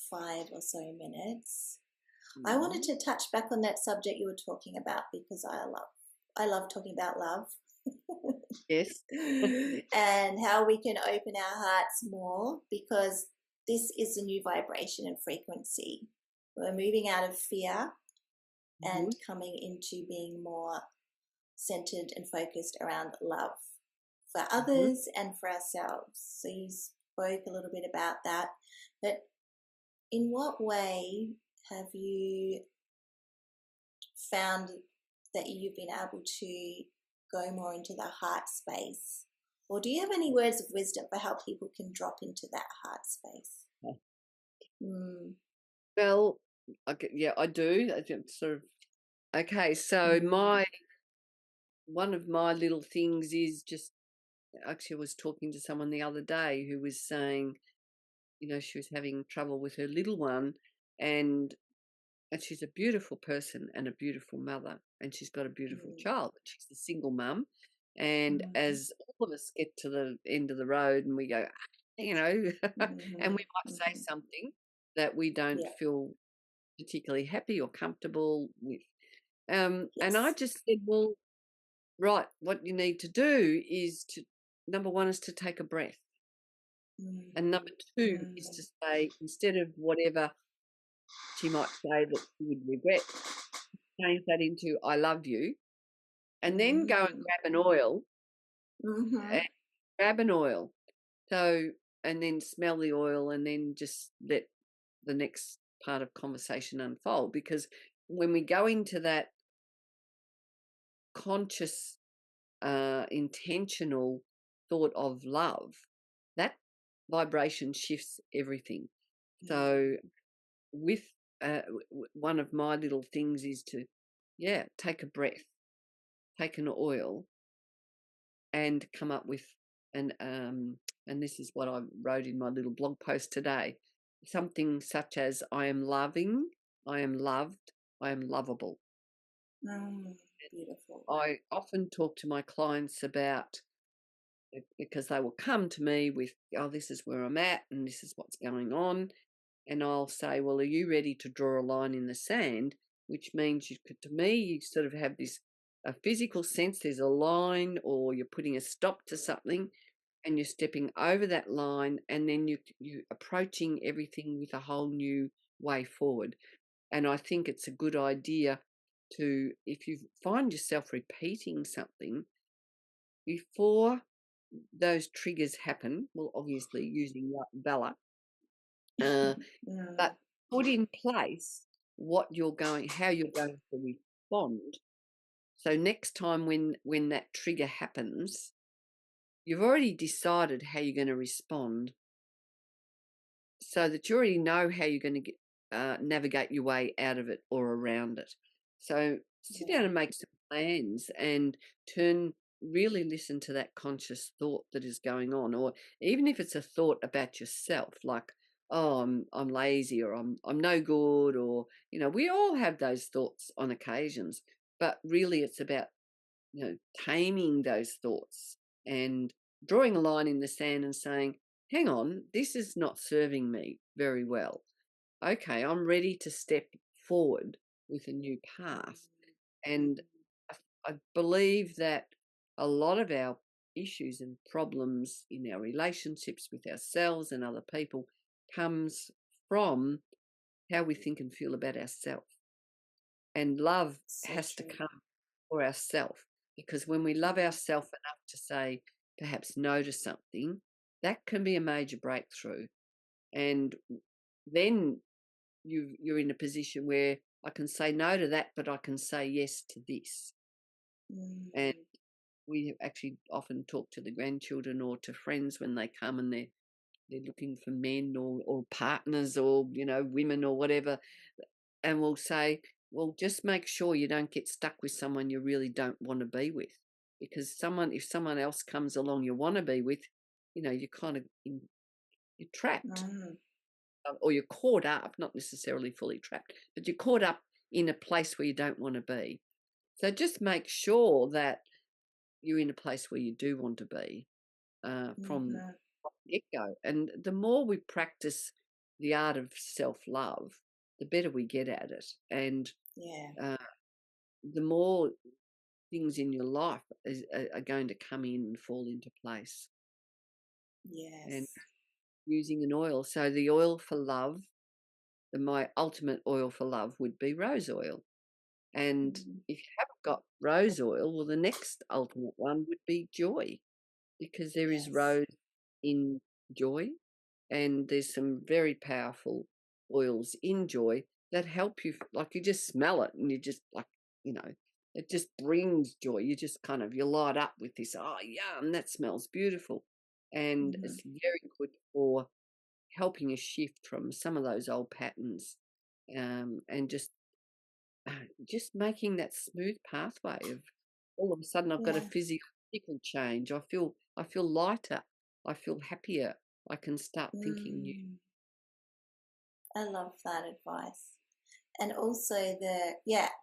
5 or so minutes, I wanted Mhm. to touch back on that subject you were talking about because I love talking about love. Yes. And how we can open our hearts more, because this is a new vibration and frequency. We're moving out of fear and Mhm. coming into being more centered and focused around love for Mhm. others and for ourselves. So you spoke a little bit about that. But in what way have you found that you've been able to go more into the heart space? Or do you have any words of wisdom for how people can drop into that heart space? Mm, Well, yeah, I do. I just sort of okay. So mm, my one of my little things is just actually I was talking to someone the other day who was saying, she was having trouble with her little one, and she's a beautiful person and a beautiful mother, and she's got a beautiful mm, child. She's a single mum, and mm, as all of us get to the end of the road and we go, and mm, we might say mm. something that we don't Yeah, feel particularly happy or comfortable with. And I yes. just said, well, right, what you need to do is to number one is to take a breath. Mm, And number two is mm, to say, instead of whatever she might say that she would regret, change that into I love you. and then go and grab an oil Mm-hmm. and grab an oil. So, and then smell the oil and then just let the next part of conversation unfold. Because when we go into that conscious, intentional thought of love, that vibration shifts everything. So, with one of my little things is to, take a breath, take an oil, and come up with and this is what I wrote in my little blog post today, something such as I am loving, I am loved, I am lovable. Beautiful. I often talk to my clients about, because they will come to me with, oh, this is where I'm at and this is what's going on, and I'll say, well, are you ready to draw a line in the sand? Which means you could, to me, you sort of have this a physical sense there's a line, or you're putting a stop to something, and you're stepping over that line, and then you approaching everything with a whole new way forward. And I think it's a good idea to, if you find yourself repeating something before those triggers happen, well, obviously using valor, but put in place how you're going to respond. So next time when that trigger happens, you've already decided how you're going to respond, so that you already know how you're going to navigate your way out of it or around it. So sit down and make some plans and really listen to that conscious thought that is going on, or even if it's a thought about yourself, like, oh, I'm lazy, or I'm no good, or we all have those thoughts on occasions, but really it's about taming those thoughts and drawing a line in the sand and saying, hang on, this is not serving me very well. Okay, I'm ready to step forward with a new path. And I believe that a lot of our issues and problems in our relationships with ourselves and other people comes from how we think and feel about ourselves. And love has to come for ourselves, because when we love ourselves enough to say perhaps no to something, that can be a major breakthrough. And then you're in a position where I can say no to that, but I can say yes to this. And we actually often talk to the grandchildren or to friends when they come and they're looking for men or partners, or women or whatever, and we'll say, well, just make sure you don't get stuck with someone you really don't want to be with, because if someone else comes along you want to be with, you're kind of you're trapped, or you're caught up, not necessarily fully trapped, but you're caught up in a place where you don't want to be. So just make sure that you're in a place where you do want to be from the get-go. And the more we practice the art of self-love, the better we get at it. And the more things in your life are going to come in and fall into place. And using an oil. So the oil for love, my ultimate oil for love would be rose oil. And if you haven't got rose oil, well, the next ultimate one would be joy, because there is rose in joy, and there's some very powerful oils in joy that help you. Like, you just smell it and you just, like, it just brings joy. You just you light up with this, oh, yum, that smells beautiful. And it's very good for helping us shift from some of those old patterns, and just making that smooth pathway of, all of a sudden I've got a physical change. I feel lighter. I feel happier. I can start thinking new. I love that advice. And also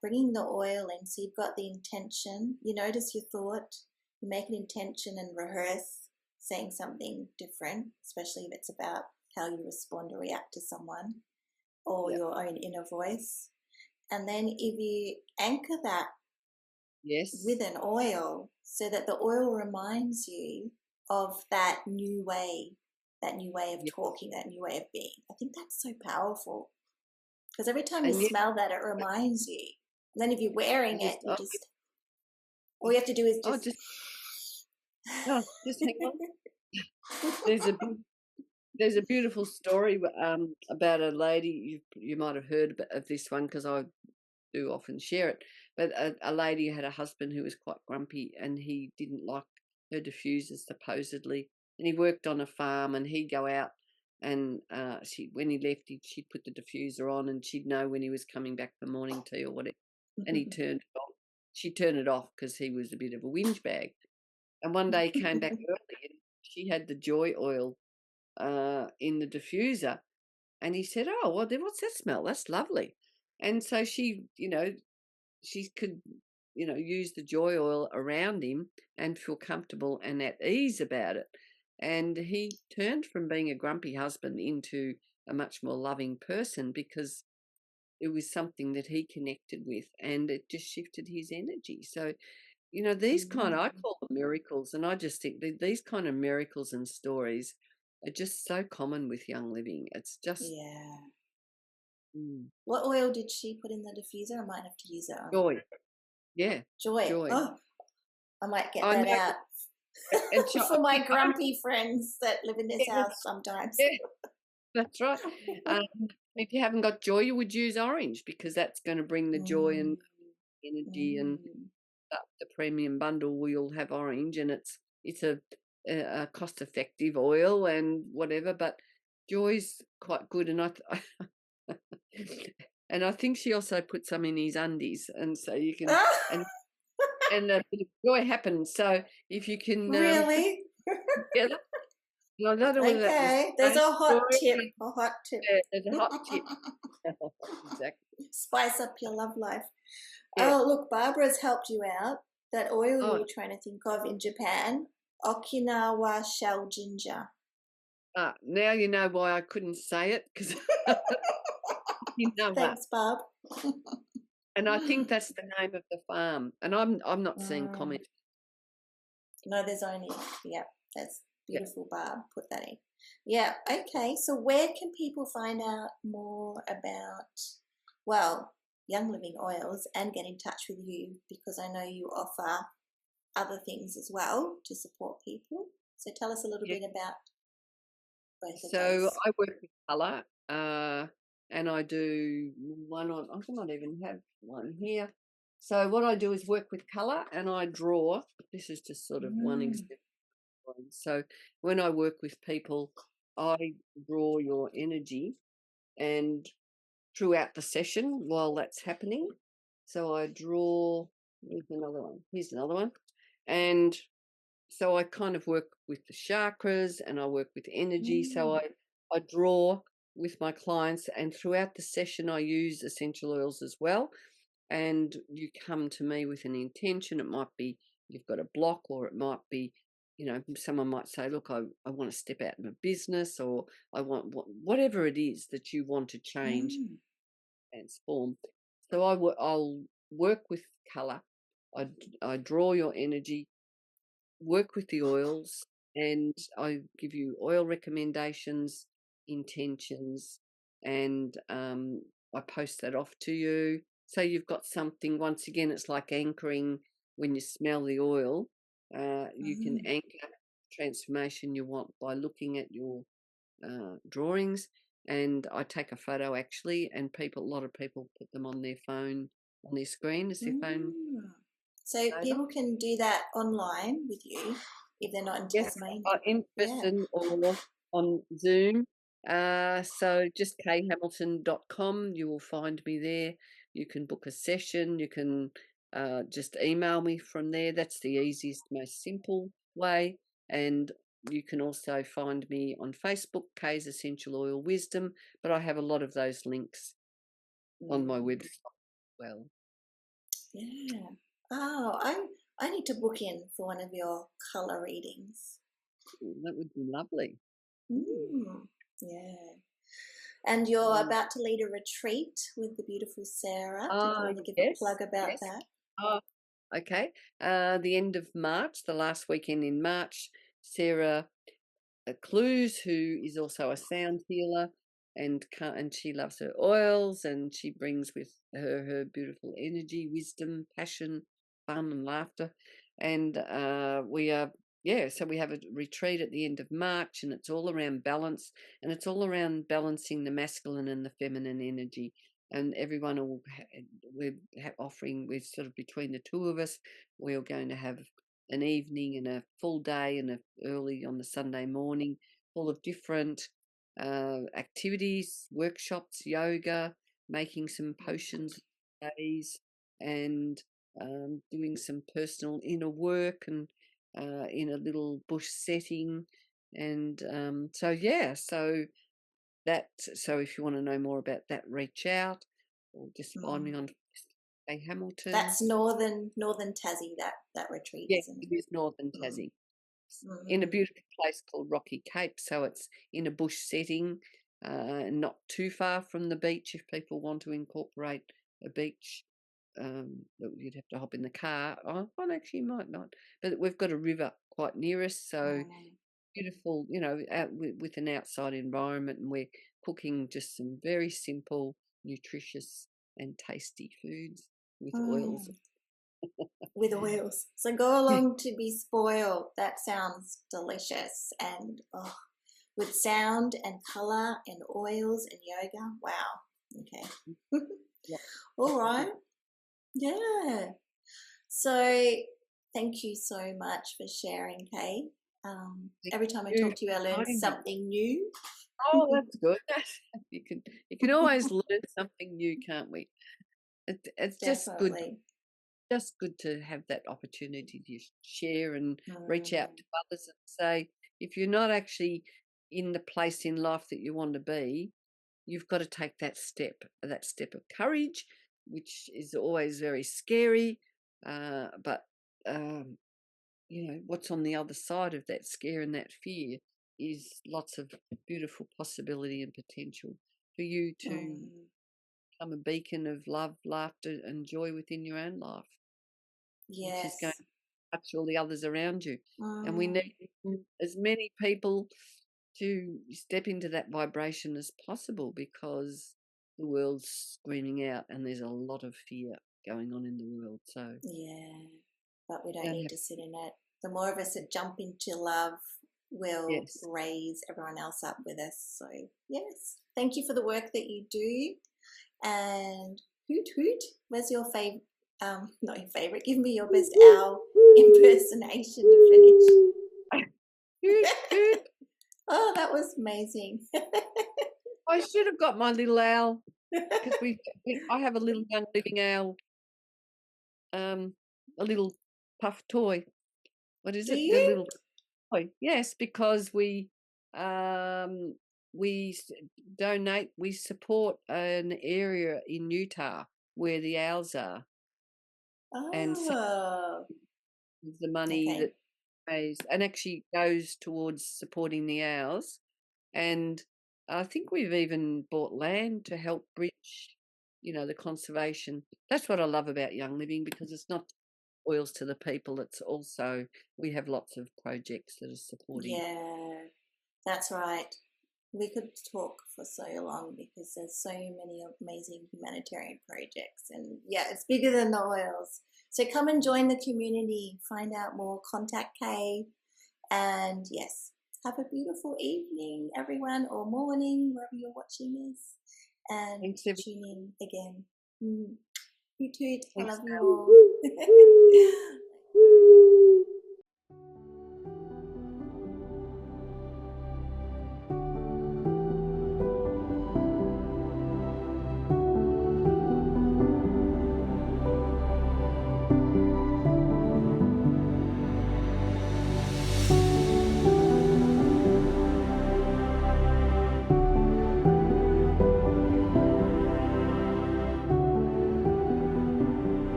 bringing the oil in. So you've got the intention, you notice your thought, you make an intention and rehearse saying something different, especially if it's about how you respond or react to someone, or your own inner voice. And then if you anchor that with an oil, so that the oil reminds you of that new way of talking, that new way of being. I think that's so powerful, because every time you smell that, it reminds you. And then if you're wearing it, you just All you have to do is Oh, just. just hang on. There's a there's a beautiful story about a lady. You might have heard of this one because I do often share it. But a lady had a husband who was quite grumpy, and he didn't like her diffusers supposedly. And he worked on a farm, and he'd go out, and when he left, she'd put the diffuser on, and she'd know when he was coming back for morning tea or whatever. And he turned it off. She'd turn it off because he was a bit of a whinge bag. And one day he came back early, and she had the joy oil in the diffuser. And he said, "Oh, well, then what's that smell? That's lovely." And so she could, use the joy oil around him and feel comfortable and at ease about it. And he turned from being a grumpy husband into a much more loving person because it was something that he connected with, and it just shifted his energy. So, these I call them miracles. And I just think that these kind of miracles and stories are just so common with Young Living. It's just, Yeah. mm, What oil did she put in the diffuser? I might have to use it on. joy. Yeah, Joy. joy. Oh, I might get I that know. out And for my grumpy friends that live in this yeah, house sometimes. yeah, that's right. If you haven't got joy, you would use orange because that's going to bring the joy and energy. And Mm. the premium bundle will have orange, and it's a cost effective oil and whatever. But joy's quite good, and and I think she also put some in his undies, and so you can and a bit of joy happens. So if you can put Really? it together. I don't know whether that was Okay, there's strange a hot story. tip. A hot tip. Yeah, there's a hot tip. Exactly. Spice up your love life. Yeah. Oh, look, Barbara's helped you out. That oil you Oh, were trying to think of in Japan, Okinawa shell ginger. now you know why I couldn't say it because you know what. Thanks, Barb. And I think that's the name of the farm. And I'm not seeing comments. No, there's only, yeah, that's Yeah. beautiful, Barb. Put that in. Yeah, okay. So where can people find out more about, well, Young Living Oils and get in touch with you? Because I know you offer other things as well to support people. So tell us a little Yeah. bit about both of So those. I work with colour, and I do one on. I might even have one here. So what I do is work with colour, and I draw. This is just sort of one example. So when I work with people, I draw your energy, and throughout the session while that's happening. So I draw. Here's another one. Here's another one, and so I kind of work with the chakras, and I work with energy. So I draw with my clients, and throughout the session I use essential oils as well. And you come to me with an intention. It might be you've got a block, or it might be, someone might say, look, I want to step out in a business, or I want whatever it is that you want to change, transform. So I'll work with color. I draw your energy, work with the oils, and I give you oil recommendations, intentions, and I post that off to you. So you've got something. Once again, it's like anchoring. When you smell the oil, you can anchor transformation you want by looking at your drawings. And I take a photo actually, and a lot of people put them on their phone, on their screen as their phone. So people can do that online with you if they're not in Tasmania. In person or on Zoom. So just khamilton.com, you will find me there. You can book a session. You can just email me from there. That's the easiest, most simple way. And you can also find me on Facebook, Kay's Essential Oil Wisdom, but I have a lot of those links on my website as well. Yeah. Oh, I need to book in for one of your colour readings. That would be lovely. Yeah. And you're about to lead a retreat with the beautiful Sarah. Do you want to give a plug about that? Oh, okay. The end of March, the last weekend in March, Sarah Clues, who is also a sound healer, and she loves her oils, and she brings with her beautiful energy, wisdom, passion, fun and laughter. And we are, yeah, so we have a retreat at the end of March, and it's all around balance, and it's all around balancing the masculine and the feminine energy. And everyone will, we're offering, we're sort of between the two of us, we're going to have an evening and a full day and a early on the Sunday morning, full of different activities, workshops, yoga, making some potions days, and doing some personal inner work, and in a little bush setting. And so, yeah, so that, so if you want to know more about that, reach out or just find me on Hamilton. That's northern Tassie, that retreat, Yeah, isn't it is Northern it? Tassie, in a Mm. beautiful place called Rocky Cape. So it's in a bush setting, not too far from the beach if people want to incorporate a beach. You'd have to hop in the car. Oh, well, actually, you might not. But we've got a river quite near us, so beautiful, out with an outside environment, and we're cooking just some very simple, nutritious, and tasty foods with oils. Mm. With oils. So go along to be spoiled. That sounds delicious. And with sound and color and oils and yoga. Wow. Okay. Yeah. All right. Yeah. So thank you so much for sharing, Kay. Every time I talk to you, I learn something new. Oh, that's good. You can always learn something new, can't we? It's Definitely. just good to have that opportunity to share and reach out Mm. to others and say, if you're not actually in the place in life that you want to be, you've got to take that step of courage, which is always very scary. But what's on the other side of that scare and that fear is lots of beautiful possibility and potential for you to Mm. become a beacon of love, laughter, and joy within your own life, which is going Yes. to touch all the others around you. And we Mm. need as many people to step into that vibration as possible, because the world's screaming out and there's a lot of fear going on in the world. So Yeah. But we don't don't need have, to sit in it. The more of us that jump into love will yes. raise everyone else up with us. So, yes. Thank you for the work that you do. And hoot hoot, where's your favorite? Not your favorite. Give me your best owl impersonation to Hoot, finish. hoot. Oh, that was amazing. I should have got my little owl, because I have a little young living owl, a little puff toy. What is Do it? The you? little toy. Yes, because um we donate, we support an area in Utah where the owls are, and so Oh, the money okay. that pays and actually goes towards supporting the owls. And I think we've even bought land to help bridge, the conservation. That's what I love about Young Living, because it's not oils to the people. It's also, we have lots of projects that are supporting. Yeah, that's right. We could talk for so long because there's so many amazing humanitarian projects, and yeah, it's bigger than the oils. So come and join the community, find out more, contact Kay, and yes, have a beautiful evening, everyone, or morning, wherever you're watching this, and Thanks, everyone. tune in again. Hoot hoot, I Thanks. love you all.